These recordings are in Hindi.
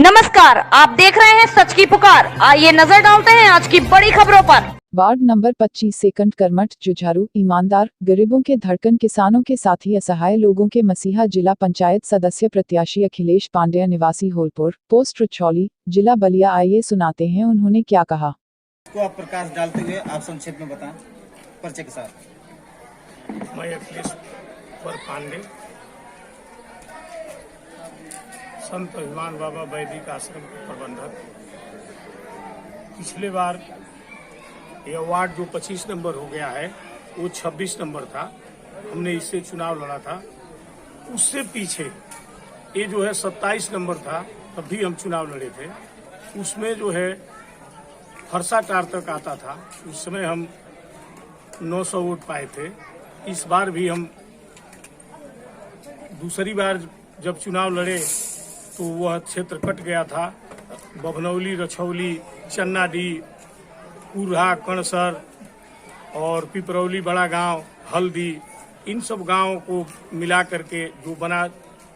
नमस्कार, आप देख रहे हैं सच की पुकार। आइए नजर डालते हैं आज की बड़ी खबरों पर। वार्ड नंबर 25 सेकंड कर्मठ, जुझारू, ईमानदार, गरीबों के धड़कन, किसानों के साथी, असहाय लोगों के मसीहा, जिला पंचायत सदस्य प्रत्याशी अखिलेश पांडेय, निवासी होलपुर, पोस्ट रुचौली, जिला बलिया। आइए सुनाते हैं उन्होंने क्या कहा। को आप प्रकाश डालते हुए आप संक्षेप में बताएं परिचय के साथ। मैं अखिलेश पांडे, संत अभिमान बाबा वैदिक आश्रम के प्रबंधक। पिछले बार यह वार्ड जो 25 नंबर हो गया है वो 26 नंबर था। हमने इससे चुनाव लड़ा था। उससे पीछे ये जो है 27 नंबर था, तब भी हम चुनाव लड़े थे। उसमें जो है फरसाटार तक आता था। उस समय हम 900 वोट पाए थे। इस बार भी हम दूसरी बार जब चुनाव लड़े तो वह क्षेत्र कट गया था। बभनौली, रछौली, चन्नाडी, कुरहा, कणसर और पिपरौली, बड़ा गांव, हल्दी, इन सब गांवों को मिला करके जो बना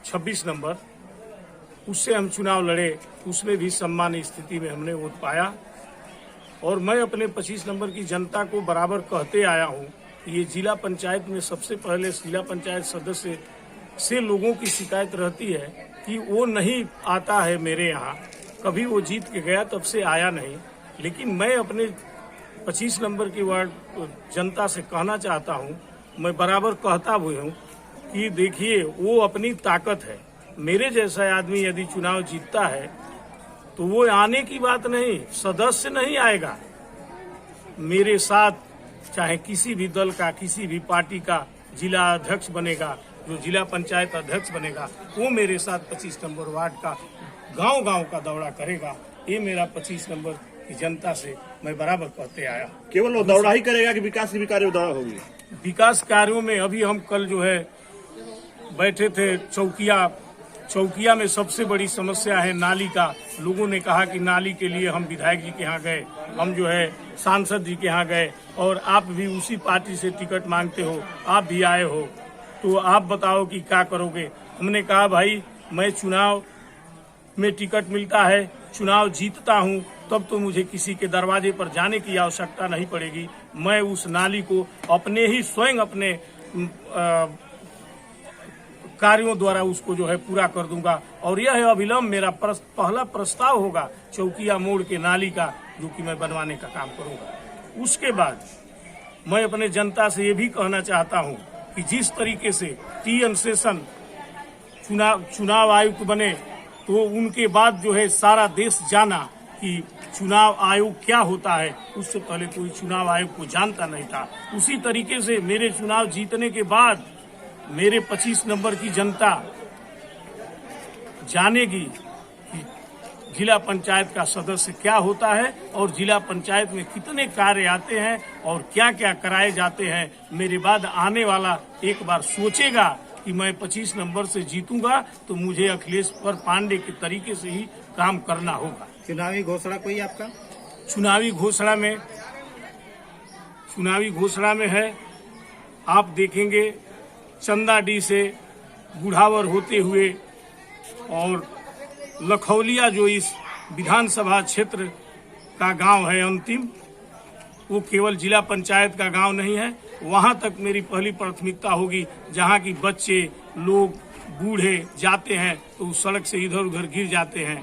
26 नंबर, उससे हम चुनाव लड़े। उसमें भी सम्मान्य स्थिति में हमने वोट पाया। और मैं अपने 25 नंबर की जनता को बराबर कहते आया हूं कि ये जिला पंचायत में सबसे पहले जिला पंचायत सदस्य से लोगों की शिकायत रहती है कि वो नहीं आता है मेरे यहाँ। कभी वो जीत के गया, तब से आया नहीं। लेकिन मैं अपने 25 नंबर की वार्ड जनता से कहना चाहता हूँ, मैं बराबर कहता भी हूँ कि देखिए, वो अपनी ताकत है। मेरे जैसा आदमी यदि चुनाव जीतता है तो वो आने की बात नहीं, सदस्य नहीं आएगा। मेरे साथ चाहे किसी भी दल का, किसी भी पार्टी का जिला अध्यक्ष बनेगा, जो जिला पंचायत अध्यक्ष बनेगा, वो मेरे साथ 25 नंबर वार्ड का गांव-गांव का दौरा करेगा। ये मेरा 25 नंबर की जनता से मैं बराबर कहते आया। केवल वो दौरा ही करेगा कि विकास की भी कार्य दौरा होगी? विकास कार्यों में अभी हम कल जो है बैठे थे चौकिया में सबसे बड़ी समस्या है नाली का। लोगों ने कहा कि नाली के लिए हम विधायक जी के यहाँ गए, हम जो है सांसद जी के यहाँ गए, और आप भी उसी पार्टी से टिकट मांगते हो, आप भी आए हो, तो आप बताओ कि क्या करोगे। हमने कहा भाई, मैं चुनाव में टिकट मिलता है, चुनाव जीतता हूं, तब तो मुझे किसी के दरवाजे पर जाने की आवश्यकता नहीं पड़ेगी। मैं उस नाली को अपने ही स्वयं अपने कार्यों द्वारा उसको जो है पूरा कर दूंगा। और यह अविलंब मेरा पहला प्रस्ताव होगा चौकिया मोड़ के नाली का, जो कि मैं बनवाने का काम करूंगा। उसके बाद मैं अपने जनता से ये भी कहना चाहता हूं कि जिस तरीके से टी.एन. शेषन चुनाव आयुक्त बने, तो उनके बाद जो है सारा देश जाना कि चुनाव आयोग क्या होता है। उससे पहले कोई चुनाव आयोग को जानता नहीं था। उसी तरीके से मेरे चुनाव जीतने के बाद मेरे 25 नंबर की जनता जानेगी कि जिला पंचायत का सदस्य क्या होता है और जिला पंचायत में कितने कार्य आते हैं और क्या क्या कराए जाते हैं। मेरे बाद आने वाला एक बार सोचेगा कि मैं 25 नंबर से जीतूंगा तो मुझे अखिलेश पांडे के तरीके से ही काम करना होगा। चुनावी घोषणा कोई आपका? चुनावी घोषणा में है, आप देखेंगे, चंदाडी से बुढ़ावर होते हुए और लखौलिया, जो इस विधानसभा क्षेत्र का गांव है अंतिम, वो केवल जिला पंचायत का गांव नहीं है, वहां तक मेरी पहली प्राथमिकता होगी। जहां की बच्चे लोग, बूढ़े जाते हैं तो उस सड़क से इधर उधर गिर जाते हैं,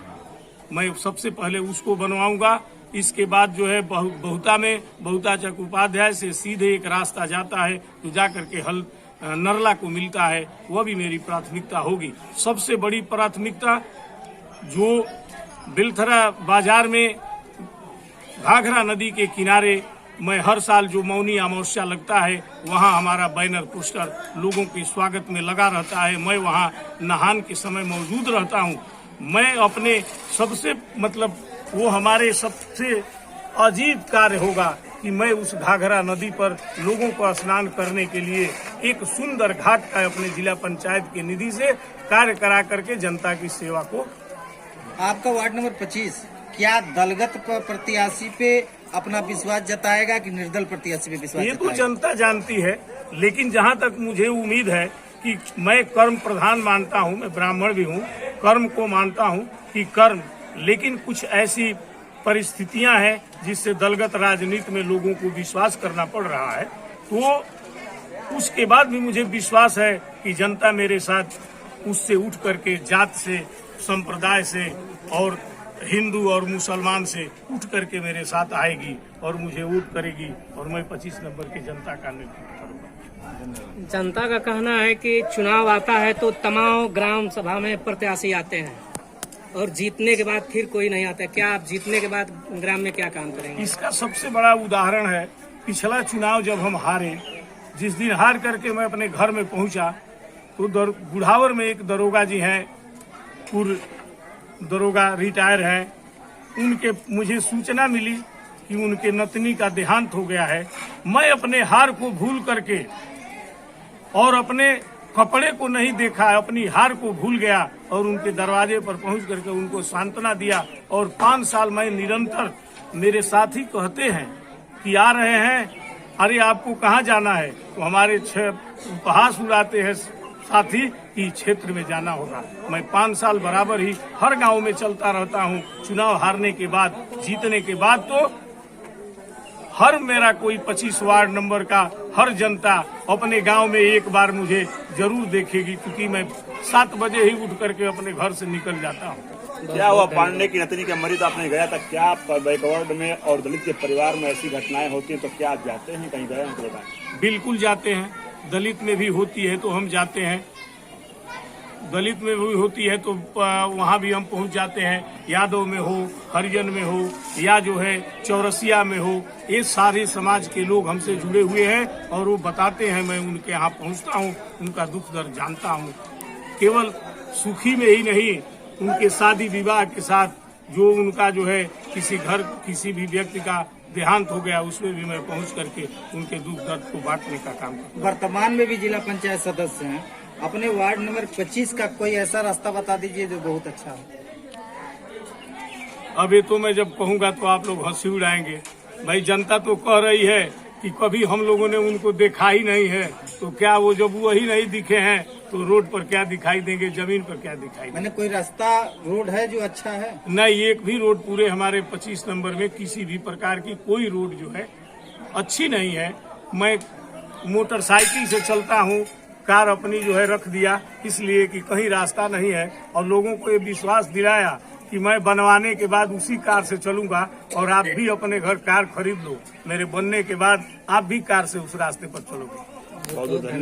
मैं सबसे पहले उसको बनवाऊंगा। इसके बाद जो है बहुता चक उपाध्याय से सीधे एक रास्ता जाता है तो जाकर के नरला को मिलता है, वह भी मेरी प्राथमिकता होगी। सबसे बड़ी प्राथमिकता जो बिलथरा बाजार में घाघरा नदी के किनारे मैं हर साल जो मौनी अमावस्या लगता है, वहां हमारा बैनर पोस्टर लोगों के स्वागत में लगा रहता है। मैं वहां नहान के समय मौजूद रहता हूं। मैं अपने सबसे वो हमारे सबसे अजीब कार्य होगा कि मैं उस घाघरा नदी पर लोगों को स्नान करने के लिए एक सुंदर घाट का अपने जिला पंचायत की निधि से कार्य करा करके जनता की सेवा को। आपका वार्ड नंबर 25 क्या दलगत प्रत्याशी पे अपना विश्वास जताएगा कि निर्दल प्रत्याशी पे विश्वास? ये तो जनता जानती है, लेकिन जहां तक मुझे उम्मीद है कि मैं कर्म प्रधान मानता हूं, मैं ब्राह्मण भी हूं, कर्म को मानता हूं कि कर्म, लेकिन कुछ ऐसी परिस्थितियां हैं जिससे दलगत राजनीति में लोगों को विश्वास करना पड़ रहा है। तो उसके बाद भी मुझे विश्वास है कि जनता मेरे साथ उससे उठ करके, जात से, संप्रदाय से और हिंदू और मुसलमान से उठ करके मेरे साथ आएगी और मुझे वोट करेगी और मैं 25 नंबर की जनता का नेतृत्व करूंगा। जनता का कहना है कि चुनाव आता है तो तमाम ग्राम सभा में प्रत्याशी आते हैं और जीतने के बाद फिर कोई नहीं आता। क्या आप जीतने के बाद ग्राम में क्या काम करेंगे? इसका सबसे बड़ा उदाहरण है पिछला चुनाव जब हम हारे। जिस दिन हार करके मैं अपने घर में पहुंचा तो बुढ़ावर में एक दरोगा जी हैं, पूर्व दरोगा रिटायर हैं, उनके मुझे सूचना मिली कि उनके नतनी का देहांत हो गया है। मैं अपने हार को भूल करके और अपने कपड़े को नहीं देखा, अपनी हार को भूल गया और उनके दरवाजे पर पहुंच करके उनको सांत्वना दिया। और 5 साल मैं निरंतर, मेरे साथी कहते हैं कि आ रहे हैं, अरे आपको कहाँ जाना है? तो हमारे उपहास उड़ाते हैं साथी कि क्षेत्र में जाना होगा। मैं 5 साल बराबर ही हर गांव में चलता रहता हूं। चुनाव हारने के बाद, जीतने के बाद तो हर मेरा कोई 25 वार्ड नंबर का हर जनता अपने गांव में एक बार मुझे जरूर देखेगी, क्योंकि मैं 7 बजे ही उठ करके अपने घर से निकल जाता हूं। क्या हुआ? पांडे की नतनी का मरीज आपने गया था, क्या बैकवर्ड में और दलित के परिवार में ऐसी घटनाएं होती हैं तो क्या आप जाते हैं, कहीं गए हैं? बिल्कुल जाते हैं, दलित में भी होती है तो हम जाते हैं, दलित में भी होती है तो वहाँ भी हम पहुँच जाते हैं। यादव में हो, हरिजन में हो या जो है चौरसिया में हो, ये सारे समाज के लोग हमसे जुड़े हुए हैं और वो बताते हैं। मैं उनके यहाँ पहुँचता हूँ, उनका दुख दर्द जानता हूँ। केवल सुखी में ही नहीं, उनके शादी विवाह के साथ जो उनका जो है किसी भी व्यक्ति का देहांत हो गया, उसमें भी मैं पहुंच करके उनके दुख दर्द को बांटने का काम करता हूं। वर्तमान में भी जिला पंचायत सदस्य हैं, अपने वार्ड नंबर 25 का कोई ऐसा रास्ता बता दीजिए जो बहुत अच्छा हो। अभी तो मैं जब कहूंगा तो आप लोग हंसी उड़ाएंगे। भाई जनता तो कह रही है कि कभी हम लोगों ने उनको देखा ही नहीं है, तो क्या वो जब वही नहीं दिखे हैं तो रोड पर क्या दिखाई देंगे, जमीन पर क्या दिखाई देंगे? मैंने कोई रास्ता रोड है जो अच्छा है? नहीं, एक भी रोड पूरे हमारे 25 नंबर में किसी भी प्रकार की कोई रोड जो है अच्छी नहीं है। मैं मोटरसाइकिल से चलता हूँ, कार अपनी जो है रख दिया इसलिए कि कहीं रास्ता नहीं है, और लोगों को ये विश्वास दिलाया कि मैं बनवाने के बाद उसी कार से चलूंगा और आप भी अपने घर कार खरीद लो। मेरे बनने के बाद आप भी कार से उस रास्ते पर चलोगे। बहुत धन्यवाद।